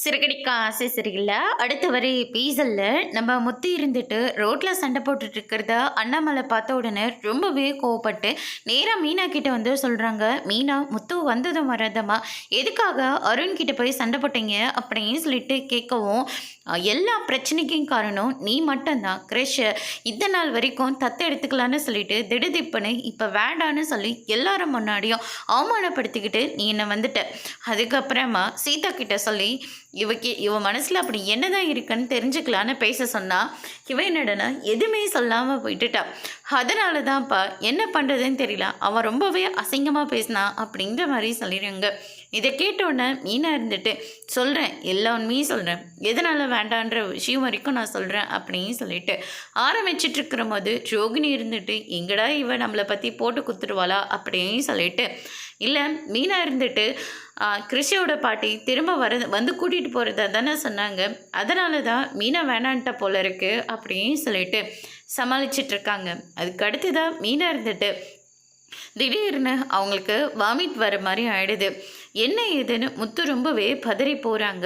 சிறுகடிக்க ஆசை சரியில்ல. அடுத்து வர எபிசோட்ல நம்ம முத்து இருந்துட்டு ரோட்ல சண்டை போட்டுட்டு இருக்கிறத அண்ணாமலை பார்த்த உடனே ரொம்பவே கோவப்பட்டு நேரா மீனா கிட்ட வந்து சொல்றாங்க. மீனா, முத்து வந்ததும் வராதம்மா எதுக்காக அருண் கிட்ட போய் சண்டை போட்டீங்க அப்படின்னு சொல்லிட்டு கேட்கவும், எல்லா பிரச்சனைக்கும் காரணம் நீ மட்டும்தான். கிரஷ இந்த நாள் வரைக்கும் தத்து எடுத்துக்கலான்னு சொல்லிட்டு திடுதிப்புன்னு இப்போ வேண்டான்னு சொல்லி எல்லாரும் முன்னாடியும் அவமானப்படுத்திக்கிட்டு நீ என்னை வந்துட்ட. அதுக்கப்புறமா சீதா கிட்ட சொல்லி இவ மனசில் அப்படி என்னதான் இருக்குன்னு தெரிஞ்சுக்கலான்னு பேச சொன்னா, இவ என்னடனா எதுவுமே சொல்லாமல் விட்டுட்டா. அதனால தான்ப்பா என்ன பண்ணுறதுன்னு தெரியல, அவன் ரொம்பவே அசிங்கமாக பேசினா அப்படின்ற மாதிரி சொல்லிடுங்க. இதை கேட்டோன்னே மீனா இருந்துட்டு சொல்கிறேன், எல்லா உண்மையும் சொல்கிறேன், எதனால் வேண்டான்ற விஷயம் வரைக்கும் நான் சொல்கிறேன் அப்படின்னு சொல்லிட்டு ஆரம்பிச்சிட்டு இருக்கிற போது ரோகிணி இருந்துட்டு எங்கடா இவன் நம்மளை பற்றி போட்டு குத்துடுவாளா அப்படின்னு சொல்லிட்டு, இல்லை மீனா இருந்துட்டு கிருஷியோட பாட்டி திரும்ப வந்து கூட்டிகிட்டு போகிறதா தானே சொன்னாங்க, அதனால தான் மீனா வேணான்ட்ட போல இருக்கு அப்படின்னு சொல்லிட்டு சமாளிச்சிட்ருக்காங்க. அதுக்கு அடுத்து தான் மீனா இருந்துட்டு திடீர்னு அவங்களுக்கு வாமிட் வர மாதிரி ஆயிடுது. என்ன ஏதுன்னு முத்து ரொம்பவே பதறி போகிறாங்க.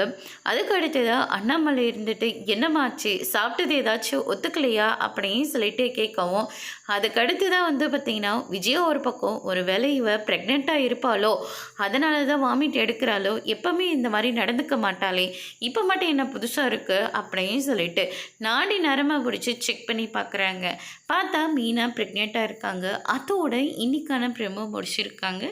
அதுக்கு அடுத்ததாக அண்ணாமலை இருந்துட்டு என்னமாச்சு, சாப்பிட்டது ஏதாச்சும் ஒத்துக்கலையா அப்படின்னு சொல்லிட்டு கேட்கவும், அதுக்கு அடுத்து தான் வந்து பார்த்திங்கன்னா விஜயா ஒரு பக்கம் ஒரு வேளை இவ ப்ரெக்னெண்ட்டாக இருப்பாளோ, அதனால தான் வாமிட் எடுக்கிறாளோ, எப்போவுமே இந்த மாதிரி நடந்துக்க மாட்டாளே, இப்போ மட்டும் என்ன புதுசாக இருக்குது அப்படின்னு சொல்லிட்டு நாடி நரமாக பிடிச்சி செக் பண்ணி பார்க்குறாங்க. பார்த்தா மீனா ப்ரெக்னெண்ட்டாக இருக்காங்க. அதோட இன்னைக்கான ப்ரெமோ முடிச்சிருக்காங்க.